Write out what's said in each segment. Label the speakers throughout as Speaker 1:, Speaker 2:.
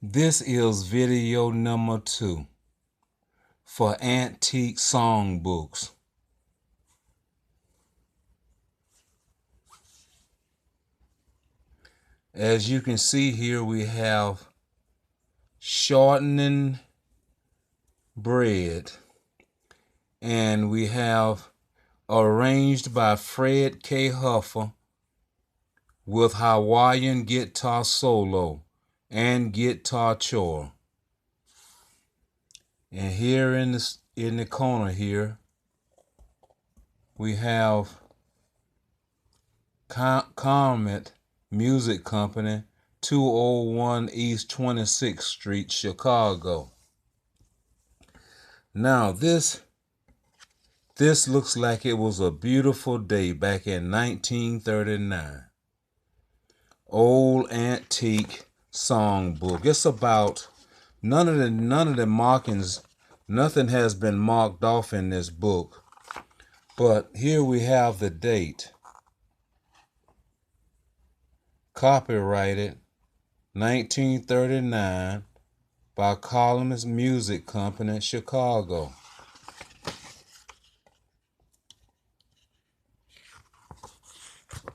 Speaker 1: This is video number 2 for Antique Songbooks. As you can see here, we have Shortening Bread, and we have arranged by Fred K. Huffer with Hawaiian guitar solo and guitar chore. And here in the corner here, we have Comet Music Company, 201 East 26th Street, Chicago. Now this looks like it was a beautiful day back in 1939. Old antique songbook. It's about none of the markings, nothing has been marked off in this book. But here we have the date. Copyrighted 1939 by Comet Music Company, Chicago.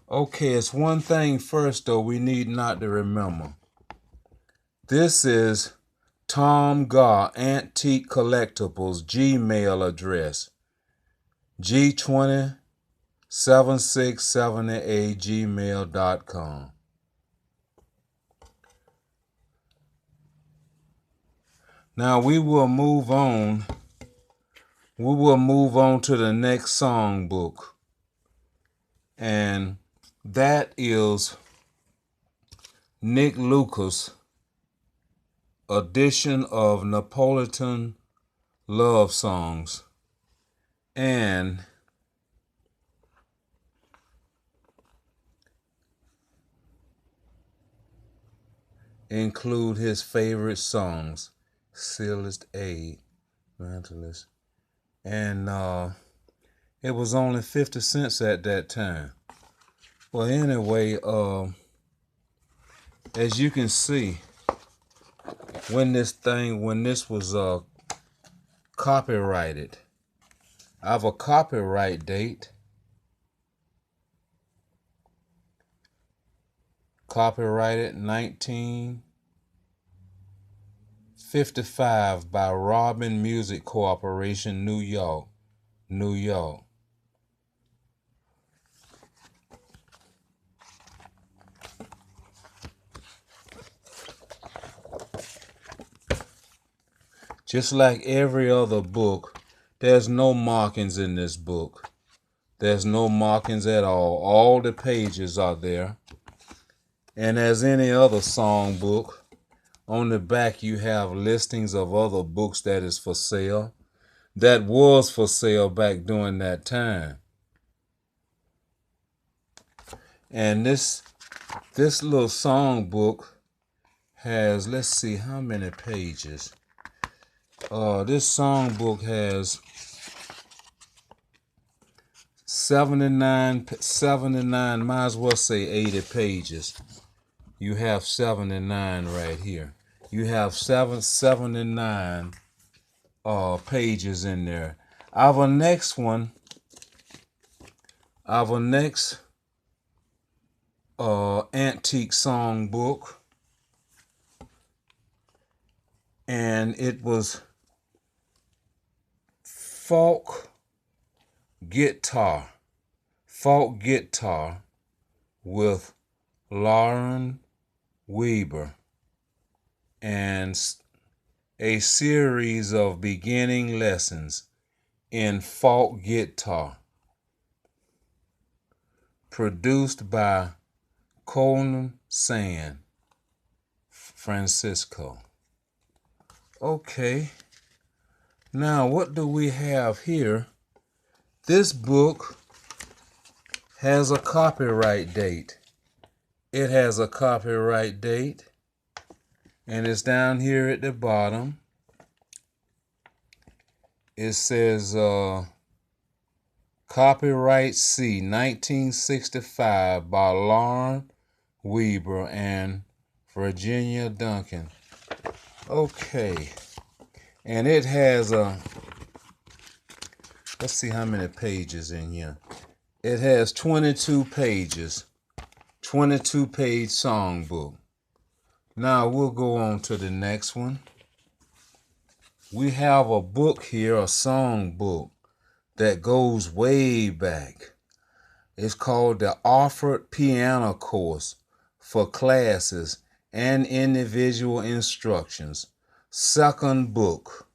Speaker 1: Okay, it's one thing first though we need not to remember. This is Tom Gar Antique Collectibles Gmail address. G207670@gmail.com. Now we will move on. We will move on to the next songbook. And that is Nick Lucas' edition of Napolitan Love Songs, and include his favorite songs, Sealist Aid, Mentalist, and it was only 50 cents at that time. Well, anyway, as you can see, when this was copyrighted, I have a copyright date. Copyrighted 1955 by Robin Music Corporation, New York, New York. Just like every other book, there's no markings in this book. There's no markings at all. All the pages are there. And as any other songbook, on the back you have listings of other books that is for sale, that was for sale back during that time. And this little songbook has, let's see how many pages. This songbook has 79, might as well say 80 pages. You have 79 right here. You have 79 pages in there. Our next antique songbook, and it was folk guitar with Lauren Weber, and a series of beginning lessons in folk guitar, produced by Colin San Francisco. Okay, now what do we have here? This book has a copyright date. It has a copyright date, and it's down here at the bottom. It says copyright C 1965 by Lauren Weber and Virginia Duncan. Okay. And it has let's see how many pages in here. It has 22 pages. 22-page songbook. Now we'll go on to the next one. We have a book here, a songbook that goes way back. It's called the Offered Piano Course for Classes and Individual Instructions. Second book.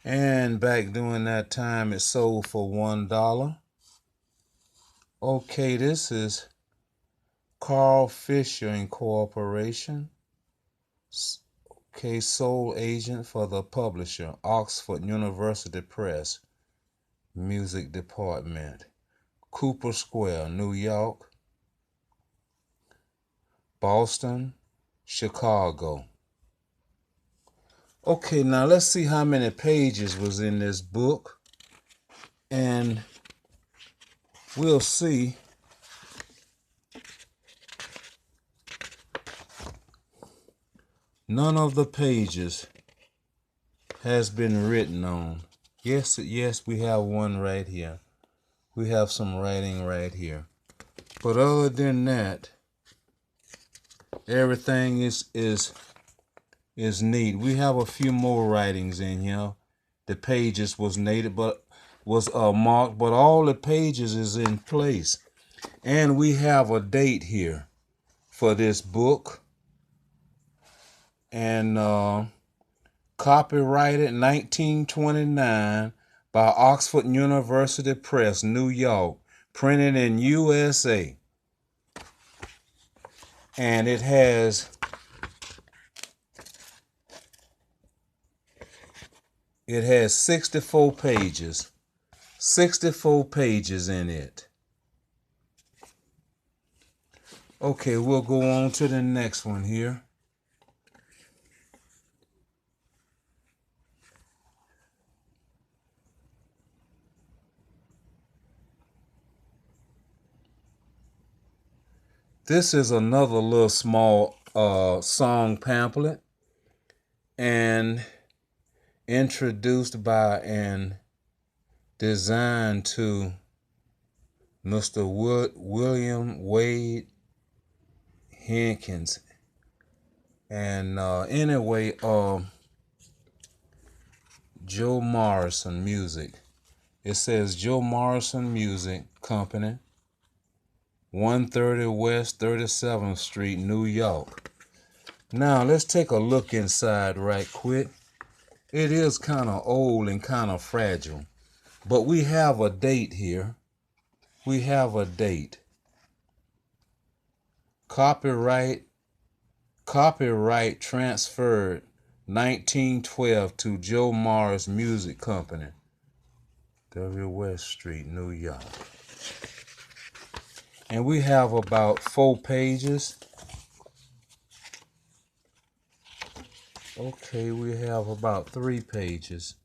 Speaker 1: And back during that time, it sold for $1. Okay, this is Carl Fisher Incorporation. Okay, sole agent for the publisher, Oxford University Press, Music Department, Cooper Square, New York, Boston, Chicago. Okay, now let's see how many pages was in this book, and we'll see. None of the pages has been written on. Yes, we have one right here. We have some writing right here. But other than that, everything is neat. We have a few more writings in here. The pages was marked, but all the pages is in place. And we have a date here for this book. And copyrighted 1929 by Oxford University Press, New York, printed in USA. And it has It has 64 pages. 64 pages in it. Okay, we'll go on to the next one here. This is another little small song pamphlet, and introduced by and designed to Mr. William Wade Hankins. And anyway, Joe Morrison Music. It says Joe Morrison Music Company, 130 West 37th Street, New York. Now, let's take a look inside right quick. It is kind of old and kind of fragile, but we have a date here. We have a date. Copyright transferred 1912 to Joe Morris Music Company, 30 West Street, New York. And we have about 4 pages. Okay, we have about 3 pages.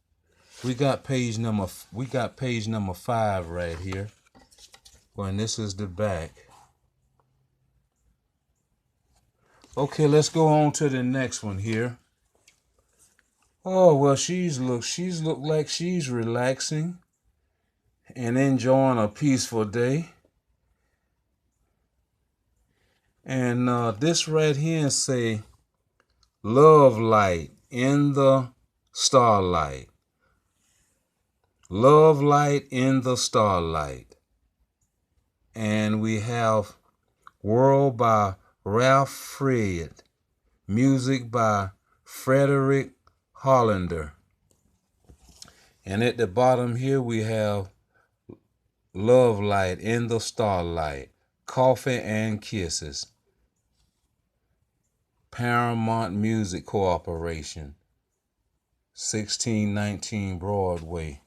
Speaker 1: We got page number 5 right here. Well, and this is the back. Okay, let's go on to the next one here. Oh, well, she's look like she's relaxing and enjoying a peaceful day. And this right here say, love light in the starlight. Love light in the starlight. And we have World by Ralph Fried. Music by Frederick Hollander. And at the bottom here we have Love Light in the Starlight. Coffee and Kisses. Paramount Music Corporation, 1619 Broadway,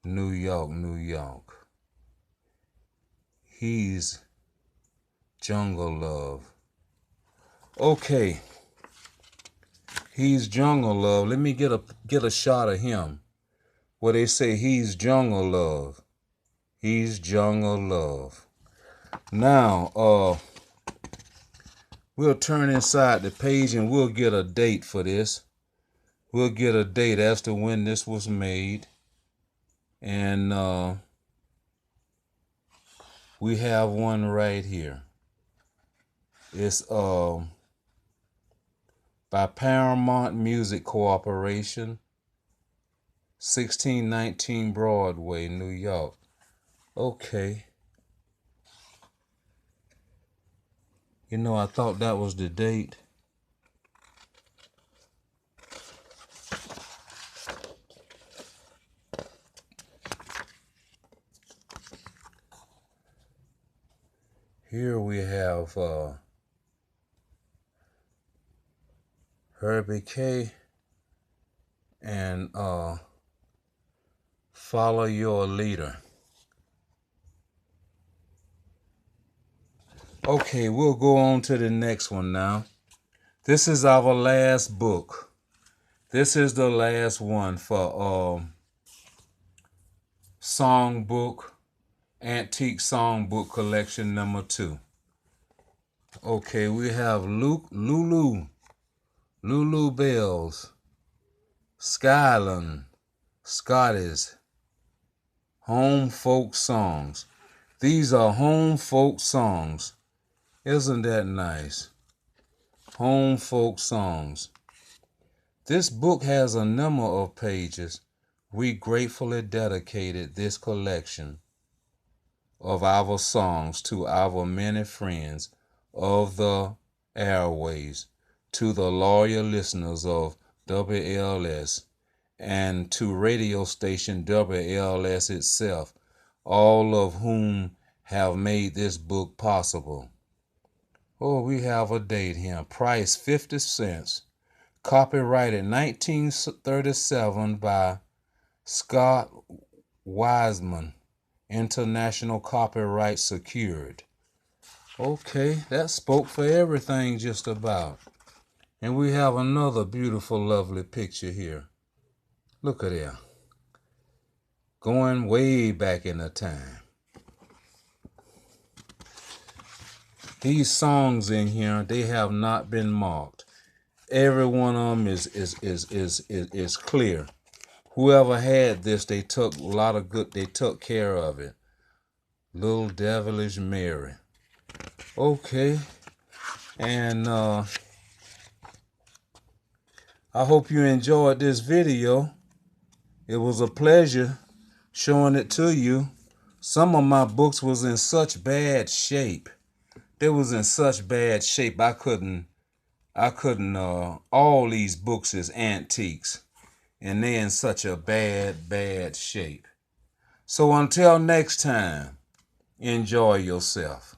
Speaker 1: New York, New York. He's Jungle Love. Okay. He's Jungle Love. Let me get a shot of him. Where they say he's Jungle Love. He's Jungle Love. Now, We'll turn inside the page and we'll get a date for this. We'll get a date as to when this was made. And we have one right here. It's by Paramount Music Corporation, 1619 Broadway, New York. Okay. You know, I thought that was the date. Here we have Herbie K. and Follow Your Leader. Okay, we'll go on to the next one now. This is our last book. This is the last one for Songbook, Antique Songbook Collection number 2. Okay, we have Lulu Bells, Skyland, Scottish, Home Folk Songs. These are home folk songs. Isn't that nice? Home folk songs. This book has a number of pages. We gratefully dedicated this collection of our songs to our many friends of the airways, to the loyal listeners of WLS, and to radio station WLS itself, all of whom have made this book possible. Oh, we have a date here. Price 50 cents. Copyrighted 1937 by Scott Wiseman. International copyright secured. Okay, that spoke for everything just about. And we have another beautiful, lovely picture here. Look at there. Going way back in the time. These songs in here, they have not been marked. Every one of them is clear. Whoever had this, they took a lot of good, they took care of it. Little Devilish Mary. Okay. And I hope you enjoyed this video. It was a pleasure showing it to you. Some of my books was in such bad shape. They was in such bad shape I couldn't all these books is antiques and they in such a bad shape. So until next time, enjoy yourself.